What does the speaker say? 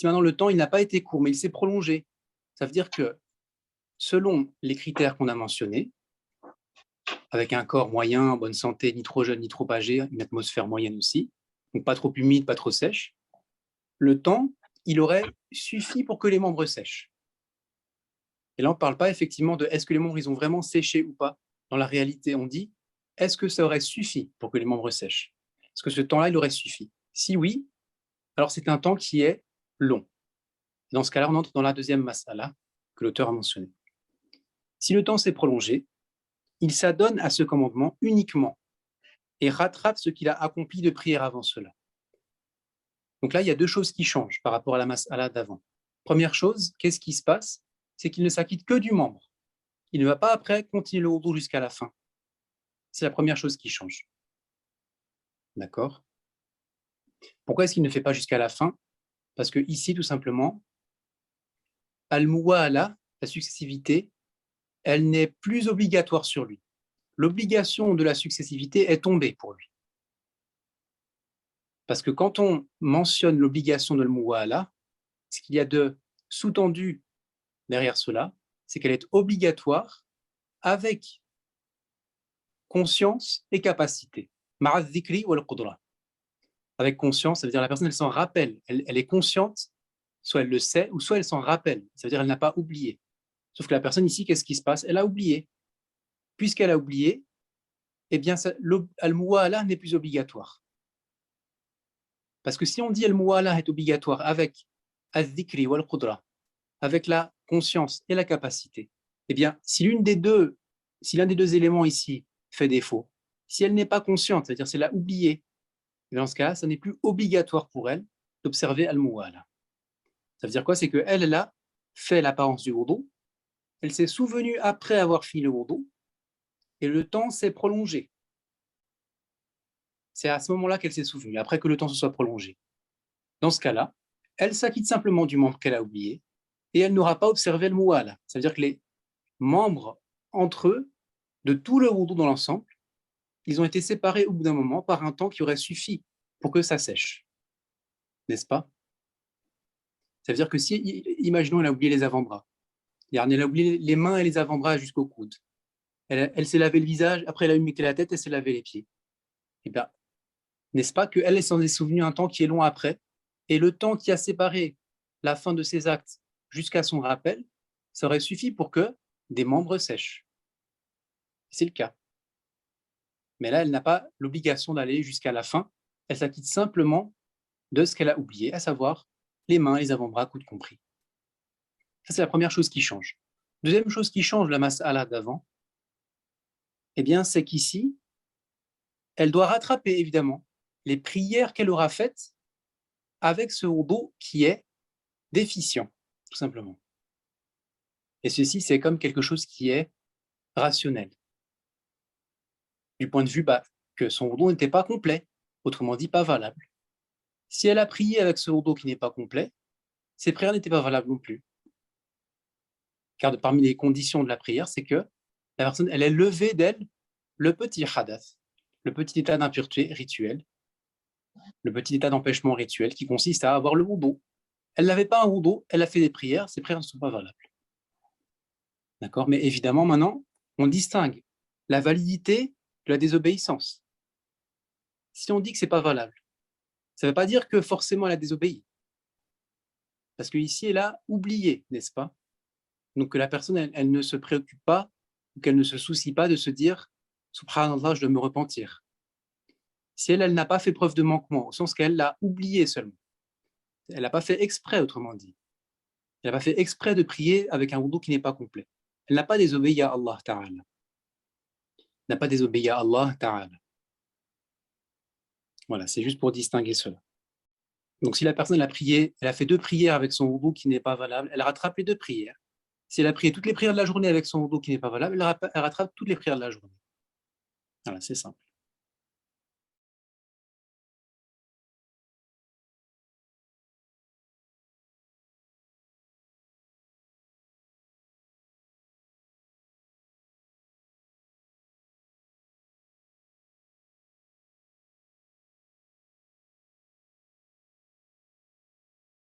Si maintenant le temps il n'a pas été court, mais il s'est prolongé, ça veut dire que selon les critères qu'on a mentionnés, avec un corps moyen, en bonne santé, ni trop jeune, ni trop âgé, une atmosphère moyenne aussi, donc pas trop humide, pas trop sèche, le temps, il aurait suffi pour que les membres sèchent. Et là, on ne parle pas effectivement de est-ce que les membres ils ont vraiment séché ou pas. Dans la réalité, on dit est-ce que ça aurait suffi pour que les membres sèchent? Est-ce que ce temps-là, il aurait suffi? Si oui, alors c'est un temps qui est long. Dans ce cas-là, on entre dans la deuxième mas'ala que l'auteur a mentionnée. Si le temps s'est prolongé, il s'adonne à ce commandement uniquement et rattrape ce qu'il a accompli de prière avant cela. Donc là, il y a deux choses qui changent par rapport à la mas'ala d'avant. Première chose, qu'est-ce qui se passe? C'est qu'il ne s'acquitte que du membre. Il ne va pas après continuer le wudu jusqu'à la fin. C'est la première chose qui change. D'accord? Pourquoi est-ce qu'il ne fait pas jusqu'à la fin? Parce que ici, tout simplement, al-muwala, la successivité, elle n'est plus obligatoire sur lui. L'obligation de la successivité est tombée pour lui. Parce que quand on mentionne l'obligation de al-muwala, ce qu'il y a de sous-tendu derrière cela, c'est qu'elle est obligatoire avec conscience et capacité. Ma'az dhikri wal qudra. Avec conscience, ça veut dire la personne, elle s'en rappelle, elle est consciente, soit elle le sait, ou soit elle s'en rappelle, ça veut dire elle n'a pas oublié. Sauf que la personne ici, qu'est-ce qui se passe? Elle a oublié. Puisqu'elle a oublié, eh bien, al-muwala n'est plus obligatoire. Parce que si on dit al-muwala est obligatoire avec al-dhikri ou al-qudra, avec la conscience et la capacité, eh bien, si l'un des deux éléments ici fait défaut, si elle n'est pas consciente, c'est-à-dire si elle a oublié, dans ce cas, ça n'est plus obligatoire pour elle d'observer al-muwala. Ça veut dire quoi? C'est qu'elle a fait l'apparence du wudu, elle s'est souvenue après avoir fini le wudu, et le temps s'est prolongé. C'est à ce moment-là qu'elle s'est souvenue, après que le temps se soit prolongé. Dans ce cas-là, elle s'acquitte simplement du membre qu'elle a oublié, et elle n'aura pas observé le muwala. Ça veut dire que les membres entre eux, de tout le wudu dans l'ensemble, ils ont été séparés au bout d'un moment par un temps qui aurait suffi pour que ça sèche. N'est-ce pas? Ça veut dire que si, imaginons, elle a oublié les avant-bras, elle a oublié les mains et les avant-bras jusqu'au coude. Elle s'est lavé le visage, après elle a humecté la tête, elle s'est lavé les pieds. Eh bien, n'est-ce pas qu'elle s'en est souvenue un temps qui est long après, et le temps qui a séparé la fin de ses actes jusqu'à son rappel, ça aurait suffi pour que des membres sèchent. C'est le cas. Mais là, elle n'a pas l'obligation d'aller jusqu'à la fin, elle s'acquitte simplement de ce qu'elle a oublié, à savoir les mains, les avant-bras, coudes compris. Ça, c'est la première chose qui change. Deuxième chose qui change la mas'ala d'avant, eh bien, c'est qu'ici, elle doit rattraper évidemment les prières qu'elle aura faites avec ce wudu qui est déficient, tout simplement. Et ceci, c'est comme quelque chose qui est rationnel. Du point de vue que son wudu n'était pas complet, autrement dit, pas valable. Si elle a prié avec ce wudu qui n'est pas complet, ses prières n'étaient pas valables non plus. Car parmi les conditions de la prière, c'est que la personne, elle est levée d'elle le petit hadath, le petit état d'impureté rituel, le petit état d'empêchement rituel qui consiste à avoir le wudu. Elle n'avait pas un wudu, elle a fait des prières, ses prières ne sont pas valables. D'accord? Mais évidemment, maintenant, on distingue la validité de la désobéissance. Si on dit que ce n'est pas valable, ça ne veut pas dire que forcément elle a désobéi. Parce qu'ici, elle a oublié, n'est-ce pas? Donc que la personne, elle ne se préoccupe pas, ou qu'elle ne se soucie pas de se dire « Subhanallah, je dois me repentir ». Si elle n'a pas fait preuve de manquement, au sens qu'elle l'a oublié seulement. Elle n'a pas fait exprès, autrement dit. Elle n'a pas fait exprès de prier avec un wudu qui n'est pas complet. Elle n'a pas désobéi à Allah Ta'ala. Elle n'a pas désobéi à Allah Ta'ala. Voilà, c'est juste pour distinguer cela. Donc si la personne a prié, elle a fait 2 prières avec son wudu qui n'est pas valable, elle rattrape les 2 prières. Si elle a prié toutes les prières de la journée avec son wudu qui n'est pas valable, elle rattrape toutes les prières de la journée. Voilà, c'est simple.